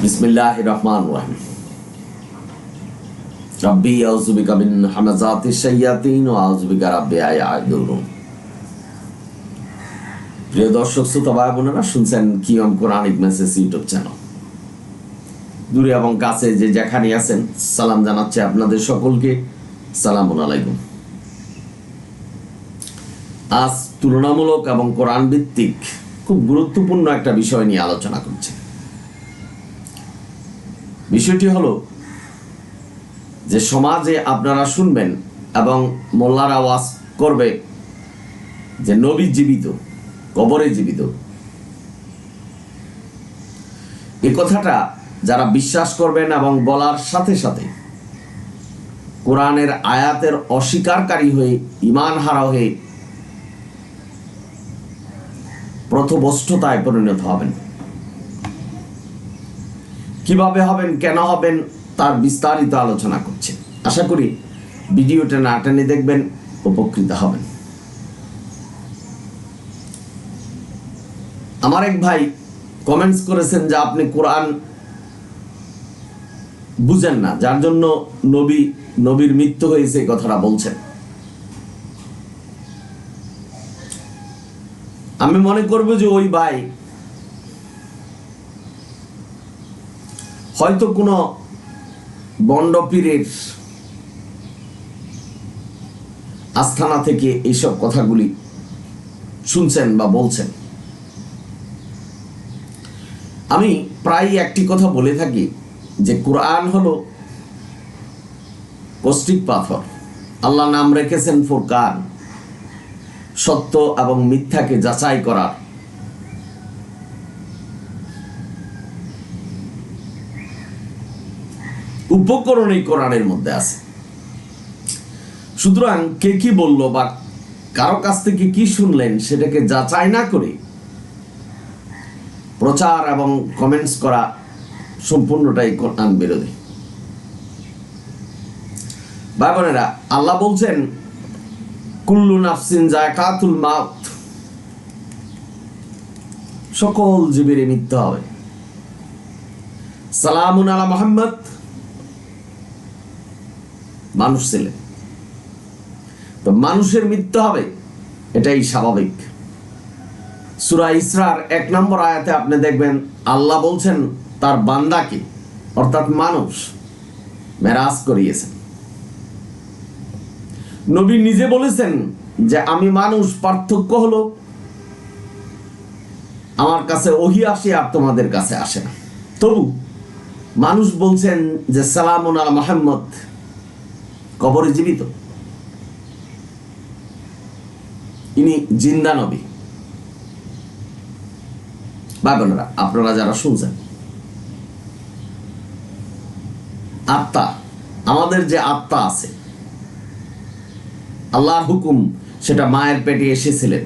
বিসমিল্লাহির রহমানির রহিম। রব্বি আউযু বিকা মিন হামাযাতিশ শায়াতিন ওয়া আউযু বিকা রাব্বি আন ইয়াহদুরুন। প্রিয় দর্শক শ্রোতা ভাই বোনেরা, শুনছেন কিয়ম কোরআনিক মেসেজ ইউটিউব চ্যানেল। দূরে এবং কাছে যে যেখানে আছেন, সালাম জানাচ্ছি আপনাদের সকলকে। সালামুন আলাইকুম। আজ তুলনামূলক এবং কোরআন ভিত্তিক খুব গুরুত্বপূর্ণ একটা বিষয় নিয়ে আলোচনা করছি। বিষয়টি হলো যে সমাজে আপনারা শুনবেন এবং মোল্লারা ওয়াজ করবে যে নবী জীবিত, কবরে জীবিত। এই কথাটা যারা বিশ্বাস করবেন এবং বলার সাথে সাথে কোরআনের আয়াতের অস্বীকারী হয়ে ঈমান হারা হয়ে পথভ্রষ্টতায় পরিণত হবেন। কিভাবে হবেন, কেন হবেন, তার বিস্তারিত আলোচনা করছে। আশা করি ভিডিওটা না টেনে দেখবেন, উপকৃত হবেন। আমার এক ভাই কমেন্টস করেছেন যে আপনি কোরআন বুঝেন না, যার জন্য নবীর মৃত্যু হয়েছে এই কথাটা বলছেন। আমি মনে করব যে ওই ভাই হয়তো কোনো বন্ড পীরের আস্থানা থেকে এইসব কথাগুলি শুনছেন বা বলছেন। আমি প্রায় একটি কথা বলে থাকি যে কোরআন হলো কষ্টিক পাথর। আল্লাহ নাম রেখেছেন ফুরকান, সত্য এবং মিথ্যাকে যাচাই করার। উপকরণ এই কোরআনের মধ্যে আছে। সুতরাং কে কি বললো বা কারো কাছ থেকে কি শুনলেন সেটাকে যাচাই না করে প্রচার এবং কমেন্টস করা সম্পূর্ণটাই কোরআন বিরোধী। ভাই বোনেরা, আল্লাহ বলছেন কুল্লু নাফসিন যায়কাতুল মাউত, সকল জীবের মৃত্যু হবে। সালামুন আলা মুহাম্মদ, মানুষ ছিলেন তো মানুষের মৃত্যু হবে, এটাই স্বাভাবিক। সূরা ইসরার 1 নম্বর আয়াতে আপনি দেখবেন আল্লাহ বলছেন তার বান্দাকে অর্থাৎ মানুষ মেরাজ করিয়েছেন। নবী নিজে বলেছেন যে আমি মানুষ, পার্থক্য হলো আমার কাছে ওহী আসে আর তোমাদের কাছে আসে না। তবু মানুষ বলছেন যে সালামুন আলা মুহাম্মদ, কবরে জীবিত, ইনি জিন্দা নবী। ভাই বোনেরা, আপনারা যারা শুনছেন, আত্মা, আমাদের যে আত্মা আছে, আল্লাহর হুকুম সেটা মায়ের পেটে এসেছিলেন।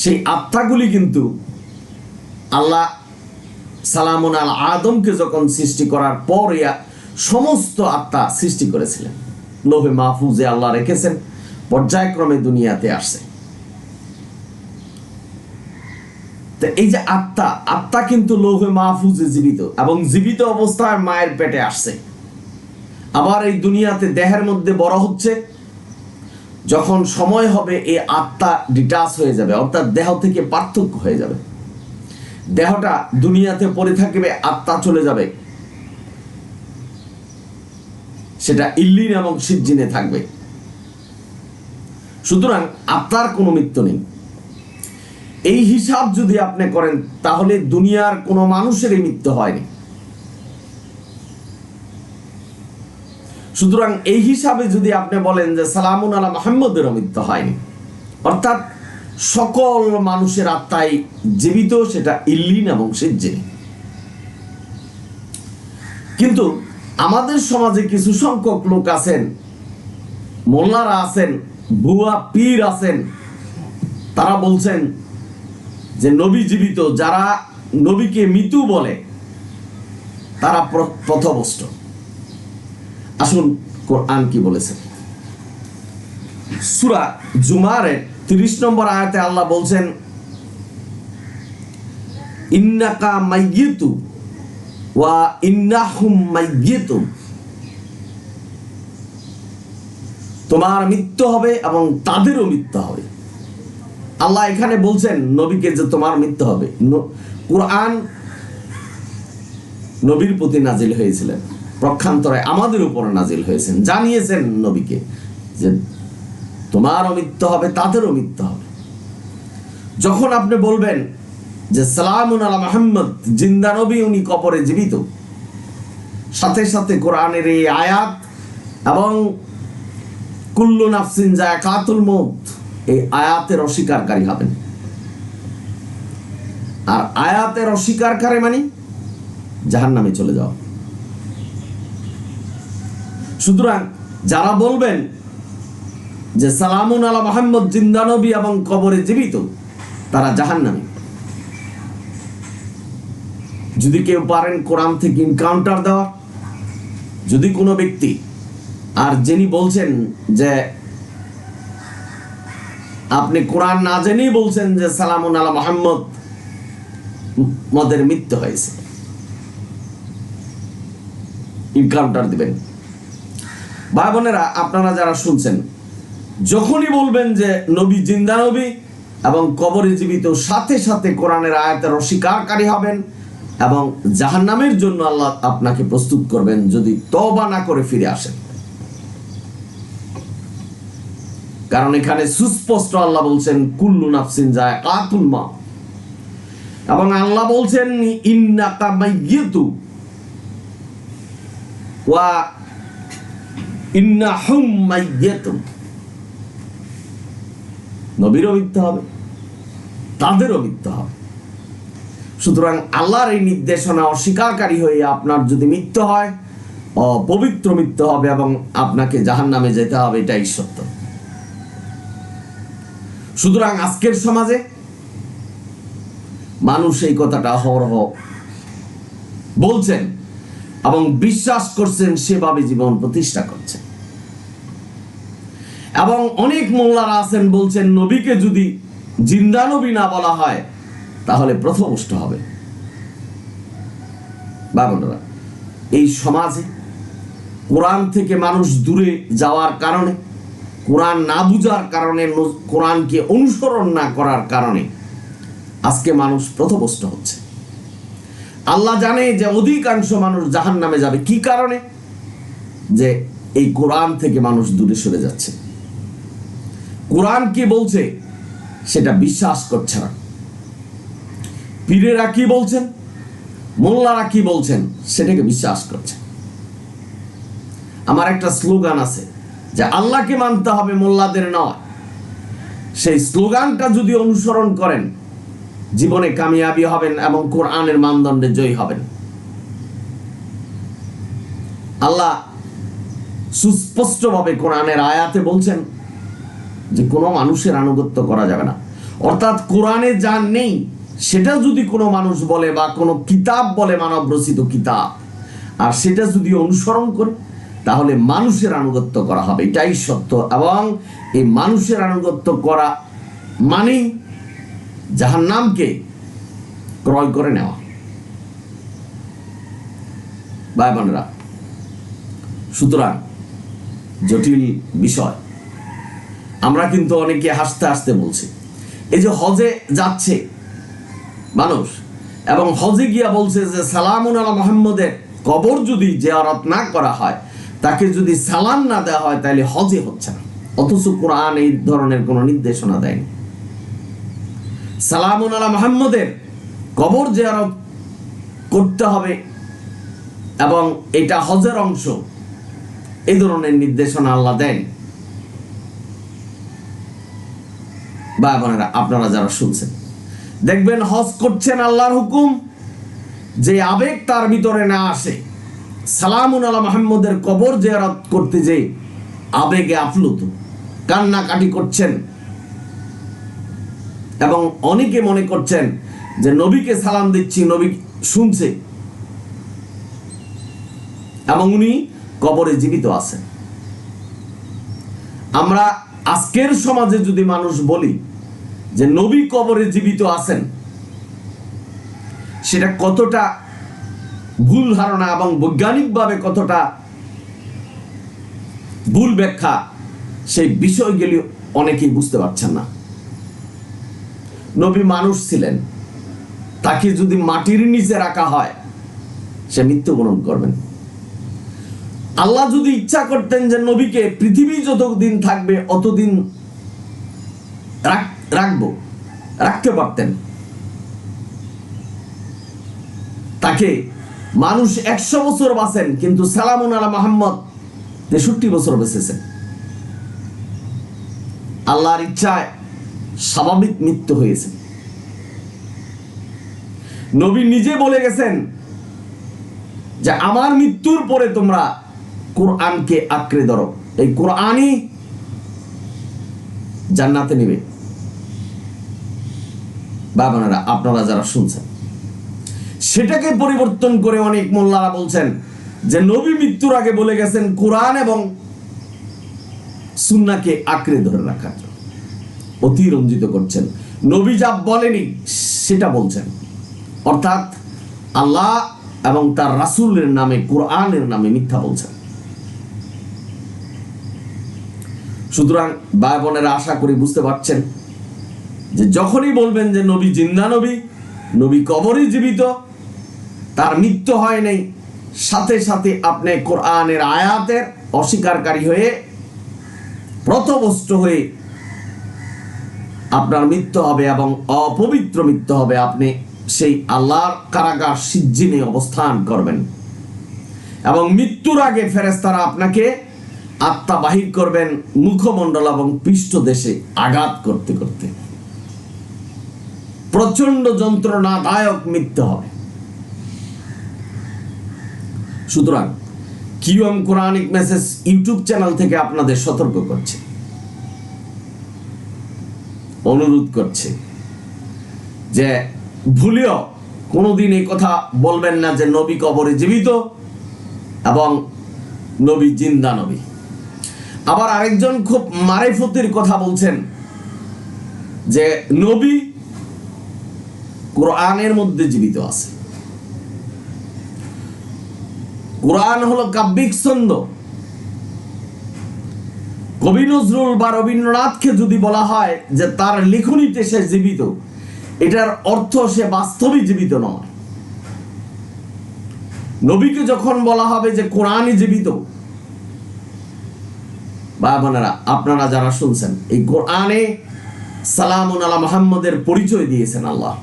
সেই আত্মাগুলি কিন্তু আল্লাহ সালামুন আল আদমকে যখন সৃষ্টি করার পর সমস্ত আত্মা সৃষ্টি করেছিলেন। লৌহে মাহফুজে আল্লাহ রেখেছেন, পর্যায়ক্রমে দুনিয়াতে আসছে। তো এই যে আত্মা কিন্তু লৌহে মাহফুজে জীবিত এবং জীবিত অবস্থায় মায়ের পেটে আসছে। আবার এই দুনিয়াতে দেহের মধ্যে বড় হচ্ছে। যখন সময় হবে এই আত্মা ডিটাচ হয়ে যাবে, অর্থাৎ দেহ থেকে পার্থক্য হয়ে যাবে। দেহটা দুনিয়াতে পড়ে থাকবে, আত্মা চলে যাবে, সেটা ইল্লিন এবং সিজ্জিনে থাকবে। সুতরাং আত্মার কোনো মৃত্যু নেই। এই হিসাব যদি আপনি করেন তাহলে দুনিয়ার কোনো মানুষেরই মৃত্যু হয়নি। সুতরাং এই হিসাবে যদি আপনি বলেন যে সালামুন আলা মুহাম্মদেরও মৃত্যু হয়নি, অর্থাৎ সকল মানুষের আত্মাই জীবিত, সেটা ইল্লিন এবং সিজ্জিনে। কিন্তু আমাদের সমাজে কিছু সংখ্যক লোক আছেন, মোল্লারা আছেন, ভুয়া পীর আছেন, তারা বলছেন যে নবী জীবিত। যারা নবীকে মৃত্যু বলে তারা পথভ্রষ্ট। আসুন কোরআন কি বলেছে। সূরা জুমারের 30 নম্বর আয়াতে আল্লাহ বলছেন ইন্নাকা মাইয়িতু ওয়া ইন্নাহুম মাইয়িতুন, তোমার মৃত্যু হবে এবং তাদেরও মৃত্যু হবে। আল্লাহ এখানে বলছেন নবীকে যে তোমার মৃত্যু হবে। কুরআন নবীর প্রতি নাজিল হয়েছিলেন, পক্ষান্তরে আমাদের উপর নাজিল হয়েছেন, জানিয়েছেন নবীকে যে তোমারও মৃত্যু হবে, তাদেরও মৃত্যু হবে। যখন আপনি বলবেন যে সালামুন আলা মুহাম্মদ, জিন্দা নবী, উনি কবরে জীবিত, সাথে সাথে কোরআনের এই আয়াত এবং কুল্লু নাফসিন যায়কাতুল মউত, এই আয়াতের অস্বীকারী হবেন। আর আয়াতের অস্বীকারী মানে জাহান্নামে চলে যাও। সুতরাং যারা বলবেন যে সালামুন আলা মুহাম্মদ, জিন্দা নবী এবং কবরে জীবিত, তারা জাহান্নামী। যদি কেউ পারেন কোরআন থেকে ইনকাউন্টার দেওয়া, যদি কোনো ব্যক্তি, আর যিনি বলছেন যে আপনি কোরআন না জেনেই বলছেন যে সালামুন আলা মুহাম্মদ মদের মৃত্যু হয়েছে, ইনকাউন্টার দিবেন। ভাই বোনেরা, আপনারা যারা শুনছেন, যখনই বলবেন যে নবী জিন্দা নবী এবং কবরে জীবিত, সাথে সাথে কোরআনের আয়াতের অস্বীকারী হবেন এবং জাহান্নামের জন্য আল্লাহ আপনাকে প্রস্তুত করবেন যদি তওবা না করে ফিরে আসেন। কারণ এখানে সুস্পষ্ট আল্লাহ বলছেন কুল্লু নাফসিন যায়কাতুল মাউত, এবং আল্লাহ বলছেন ইন্নাকা মাইয়িতু ওয়া ইন্নাহুম মাইয়িতুন, নবীরও মৃত্যু হবে, তাদেরও মৃত্যু হবে। সুতরাং আল্লাহর এই নির্দেশনা অস্বীকারী হয়ে আপনার যদি মৃত্যু হয়, অপবিত্র মৃত্যু হবে এবং আপনাকে জাহান্নামে যেতে হবে, এটাই সত্য। সুতরাং আজকের সমাজে মানুষ এই কথাটা অহরহ বলছেন এবং বিশ্বাস করছেন, সেভাবে জীবন প্রতিষ্ঠা করছেন। এবং অনেক মোল্লারা আছেন বলছেন নবীকে যদি জিন্দা নবী না বলা হয় তাহলে পথভ্রষ্ট হবে। বাবনরা, এই সমাজে কোরআন থেকে মানুষ দূরে যাওয়ার কারণে, কোরআন না বুঝার কারণে, কোরআনকে অনুসরণ না করার কারণে আজকে মানুষ পথভ্রষ্ট হচ্ছে। আল্লাহ জানে যে অধিকাংশ মানুষ জাহান্নামে যাবে। কি কারণে? যে এই কোরআন থেকে মানুষ দূরে সরে যাচ্ছে, কোরআন কি বলছে সেটা বিশ্বাস করছে না। পীরেরা কি বলছেন, মোল্লারা কি বলছেন সেটাকে বিশ্বাস করছে। আমার একটা স্লোগান আছে যে আল্লাহকে মানতে হবে, মোল্লাদের নয়। সেই স্লোগানটা যদি অনুসরণ করেন জীবনে কামিয়াবি হবেন এবং কোরআনের মানদণ্ডে জয়ী হবেন। আল্লাহ সুস্পষ্টভাবে কোরআনের আয়াতে বলছেন যে কোনো মানুষের আনুগত্য করা যাবে না। অর্থাৎ কোরআনে যা নেই সেটা যদি কোনো মানুষ বলে বা কোনো কিতাব বলে, মানব রচিত কিতাব, আর সেটা যদি অনুসরণ করে তাহলে মানুষের আনুগত্য করা হবে, এটাই সত্য। এবং এই মানুষের আনুগত্য করা মানে জাহান্নামকে ক্রয় করে নেওয়া। ভাই বোনেরা, সুতরাং জটিল বিষয়। আমরা কিন্তু অনেকে হাসতে হাসতে বলছি, এই যে হজে যাচ্ছে মানুষ এবং হজে গিয়া বলছে যে সালামুন আলা মুহাম্মদের কবর যদি জিয়ারত না করা হয়, তাকে যদি সালাম না দেওয়া হয়, তাহলে হজে হচ্ছে না। অথচ কোরআন এই ধরনের কোনো নির্দেশনা দেয়নি। সালামুন আলা মুহাম্মদের কবর জিয়ারত করতে হবে এবং এটা হজের অংশ, এই ধরনের নির্দেশনা আল্লাহ দেন। ভাই বোনেরা, আপনারা যারা শুনছেন, দেখবেন হজ করছেন আল্লাহর হুকুম, যে আবেগ তার ভিতরে না আসে, সালামুন আলা মুহাম্মদের কবর জিয়ারত করতে যে আবেগে আপ্লুত কান্নাকাটি করছেন এবং অনেকে মনে করছেন যে নবীকে সালাম দিচ্ছি, নবী শুনছে এবং উনি কবরে জীবিত আছেন। আমরা আজকের সমাজে যদি মানুষ বলি যে নবী কবরে জীবিত আছেন, সেটা কতটা ভুল ধারণা এবং বৈজ্ঞানিকভাবে কতটা ভুল ব্যাখ্যা, সেই বিষয়গুলি অনেকেই বুঝতে পারছেন না। নবী মানুষ ছিলেন, তাকে যদি মাটির নিচে রাখা হয় সে মৃত্যুবরণ করবেন। আল্লাহ যদি ইচ্ছা করতেন যে নবীকে পৃথিবী যতদিন থাকবে অতদিন রাখতে পারতেন। তাকে মানুষ 100 বছর বাঁচেন, কিন্তু সালামুন আলা মুহাম্মদ 63 বছর বেঁচেছেন। আল্লাহর ইচ্ছায় স্বাভাবিক মৃত্যু হয়েছে। নবী নিজে বলে গেছেন যে আমার মৃত্যুর পরে তোমরা কোরআনকে আঁকড়ে ধরো, এই কোরআনই জান্নাতে নেবে। বাবানারা, আপনারা যারা শুনছেন, সেটাকে পরিবর্তন করে অনেক মোল্লারা বলছেন যে নবী মৃত্যুর আগে বলে গেছেন কোরআন এবং সুন্নাহকে আঁকড়ে ধরে রাখার জন্য। অতিরঞ্জিত করছেন, নবী যা বলেনি সেটা বলছেন, অর্থাৎ আল্লাহ এবং তার রাসূলের নামে, কোরআনের নামে মিথ্যা বলছেন। সুতরাং ভাই বোনেরা, আশা করি বুঝতে পারছেন যে যখনই বলবেন যে নবী জিন্দা নবী, নবী কবরে জীবিত, তার মৃত্যু হয় নাই, সাথে সাথে আপনি কোরআনের আয়াতের অস্বীকারী হয়ে, পথভ্রষ্ট হয়ে আপনার মৃত্যু হবে এবং অপবিত্র মৃত্যু হবে। আপনি সেই আল্লাহর কারাগার সিজ্জিনে অবস্থান করবেন এবং মৃত্যুর আগে ফেরেশতারা আপনাকে আত্মা বাহির করবেন মুখমণ্ডল এবং পৃষ্ঠদেশে আঘাত করতে করতে। প্রচন্ড যন্ত্রণাদায়ক মৃত্যু হবে। সুতরাং QM Quranic message YouTube channel থেকে আপনাদের সতর্ক করছে, অনুরোধ করছে যে ভুলেও কোনোদিন এই কথা বলবেন না যে নবী কবরে জীবিত এবং নবী জিন্দা নবী। আবার আরেকজন খুব মারিফতের কথা বলছেন যে নবী কোরআনের মধ্যে জীবিত আছে। কোরআন হলো কাব্যিক ছন্দ। কবি নজরুল বা রবীন্দ্রনাথকে যদি বলা হয় যে তার লেখনীতে সে জীবিত, এটার অর্থ সে বাস্তবিক জীবিত নয়। নবীকে যখন বলা হবে যে কোরআনই জীবিত, ভাই বোনেরা, আপনারা যারা শুনছেন, এই কোরআনে সালামুন আলা মুহাম্মদের পরিচয় দিয়েছেন আল্লাহ।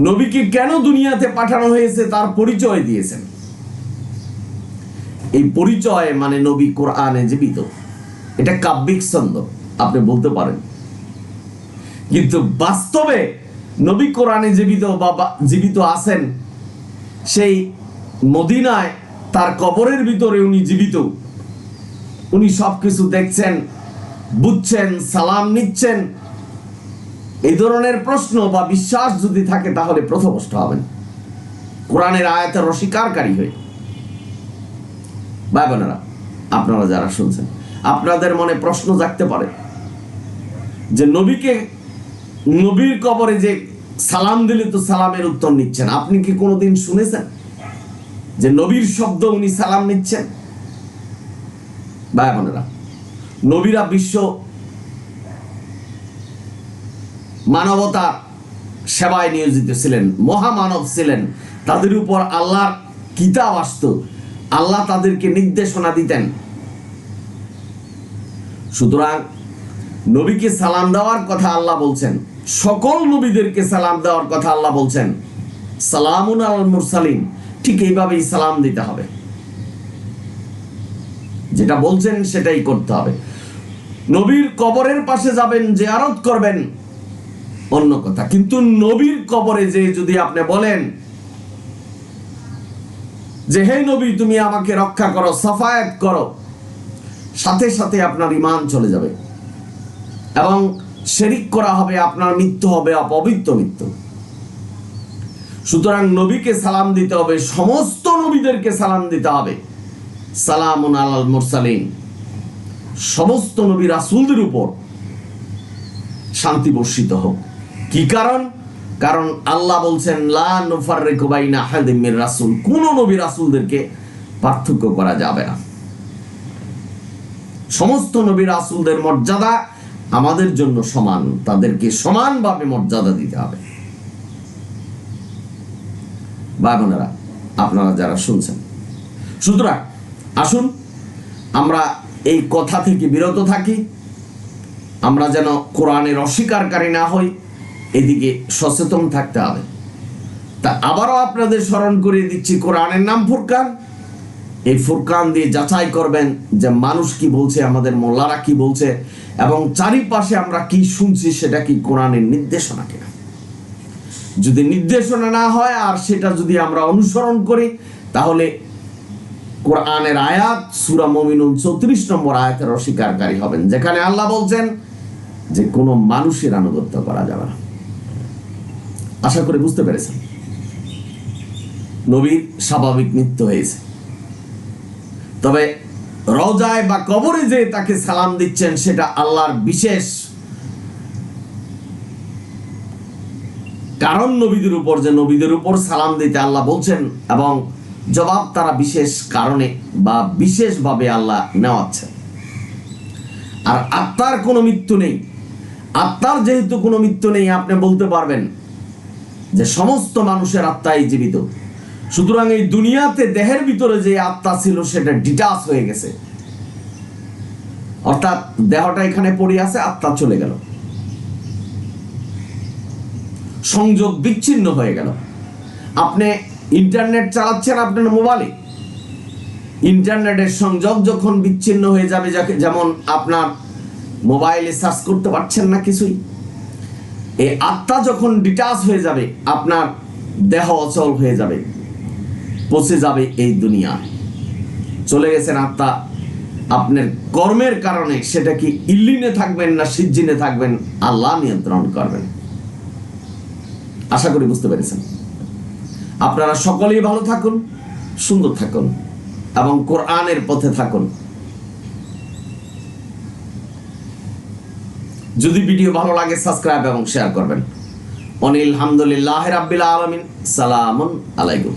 নবীকে কেন দুনিয়াতে পাঠানো হয়েছে তার পরিচয় দিয়েছেন। এই পরিচয় মানে নবী কোরআনে জীবিত। এটা কাব্যিক ছন্দ আপনি বলতে পারেন, কিন্তু বাস্তবে নবী কোরআনে জীবিত বা জীবিত আছেন। সেই মদিনায় তার কবরের ভিতরে উনি জীবিত। উনি সবকিছু দেখছেন, বুঝছেন, সালাম নিচ্ছেন। এই ধরনের প্রশ্ন বা বিশ্বাস যদি থাকে তাহলে পথভ্রষ্ট হবেন কোরআনের আয়াতের অস্বীকারী হয়ে। ভাই বোনেরা, আপনারা যারা শুনছেন, আপনাদের মনে প্রশ্ন জাগতে পারে যে নবীর কবরে যে সালাম দিলে তো সালামের উত্তর নিচ্ছেন। আপনি কি কোনোদিন শুনেছেন যে নবীর শব্দ উনি সালাম নিচ্ছেন? ভাই বোনেরা, নবীরা বিশ্ব মানবতা সেবায় নিয়োজিত ছিলেন, মহামানব ছিলেন। তাদের উপর আল্লাহর কিতাব আসত, আল্লাহ তাদেরকে নির্দেশনা দিতেন। সুতরাং নবীকে সালাম দেওয়ার কথা আল্লাহ বলছেন, সকল নবীদেরকে সালাম দেওয়ার কথা আল্লাহ বলছেন, সালামুন আলাল মুরসালিন। ঠিক এইভাবেই সালাম দিতে হবে, যেটা বলছেন সেটাই করতে হবে। নবীর কবরের পাশে যাবেন, জিয়ারত করবেন, অন্য কথা। কিন্তু নবীর কবরে যে যদি আপনি বলেন যে হে নবী তুমি আমাকে রক্ষা করো, সাফায়াত করো, সাথে সাথে আপনার ঈমান চলে যাবে এবং শিরক করা হবে, আপনার মৃত্যু হবে অপবিত্র মৃত্যু। সুতরাং নবীকে সালাম দিতে হবে, সমস্ত নবীদেরকে সালাম দিতে হবে। সালামুন আলাল মুরসালিন, সমস্ত নবী রাসূলদের উপর শান্তি বর্ষিত হোক। কি কারণ? কারণ আল্লাহ বলছেন লা নুফাররিকু বাইনা আহাদিম মির রাসূল, কোন নবী রাসূলদেরকে পার্থক্য করা যাবে না। সমস্ত নবী রাসূলদের মর্যাদা আমাদের জন্য সমান, তাদেরকে সমানভাবে মর্যাদা দিতে হবে। ভাই বোনেরা, আপনারা যারা শুনছেন, সুতরাং আসুন আমরা এই কথা থেকে বিরত থাকি, আমরা যেন কোরআনের অস্বীকারী না হই, এদিকে সচেতন থাকতে হবে। তা আবারও আপনাদের স্মরণ করিয়ে দিচ্ছি, কোরআনের নাম ফুরকান। এই ফুরকান দিয়ে যাচাই করবেন যে মানুষ কি বলছে, আমাদের মোল্লারা কি বলছে, এবং চারিপাশে আমরা কি শুনছি সেটা কি কোরআনের নির্দেশনা কিনা। যদি নির্দেশনা না হয় আর সেটা যদি আমরা অনুসরণ করি, তাহলে কোরআনের আয়াত সূরা মুমিনুন 34 নম্বর আয়াতের অস্বীকারী হবেন, যেখানে আল্লাহ বলছেন যে কোনো মানুষের আনুগত্য করা যাবে না। আশা করি বুঝতে পেরেছেন। নবীর স্বাভাবিক মৃত্যু হয়েছে, তবে রওজায় বা কবরে যে তাকে সালাম দিচ্ছেন সেটা আল্লাহর বিশেষ কারণ নবীদের উপর, যে নবীদের উপর সালাম দিতে আল্লাহ বলছেন, এবং জবাব তারা বিশেষ কারণে বা বিশেষভাবে আল্লাহ নেওয়াচ্ছেন। আর আত্মার কোনো মৃত্যু নেই। আত্মার যেহেতু কোনো মৃত্যু নেই, আপনি বলতে পারবেন যে সমস্ত মানুষের আত্মাই জীবিত। সুতরাং এই দুনিয়াতে দেহের ভিতরে যে আত্মা ছিল সেটা ডিটাচ হয়ে গেছে, অর্থাৎ দেহটা এখানে পড়ে আছে, আত্মা চলে গেল, সংযোগ বিচ্ছিন্ন হয়ে গেল। আপনি ইন্টারনেট চালাচ্ছেন আপনার মোবাইলে, ইন্টারনেটের সংযোগ যখন বিচ্ছিন্ন হয়ে যাবে, যেমন আপনার মোবাইলে সার্চ করতে পারছেন না কিছুই, এই আত্মা যখন ডিটাচ হয়ে যাবে, আপনার দেহ অচল হয়ে যাবে, পচে যাবে এই দুনিয়ায়, চলে গেছেন আত্মা। আপনার কর্মের কারণে সেটা কি ইল্লিনে থাকবেন না সিজ্জিনে থাকবেন, আল্লাহ নিয়ন্ত্রণ করবেন। আশা করি বুঝতে পেরেছেন। আপনারা সকলেই ভালো থাকুন, সুন্দর থাকুন এবং কোরআনের পথে থাকুন। যদি ভিডিও ভালো লাগে সাবস্ক্রাইব এবং শেয়ার করবেন। অনিল হামদুলিল্লাহ রাব্বিল আলামিন। সালামুন আলাইকুম।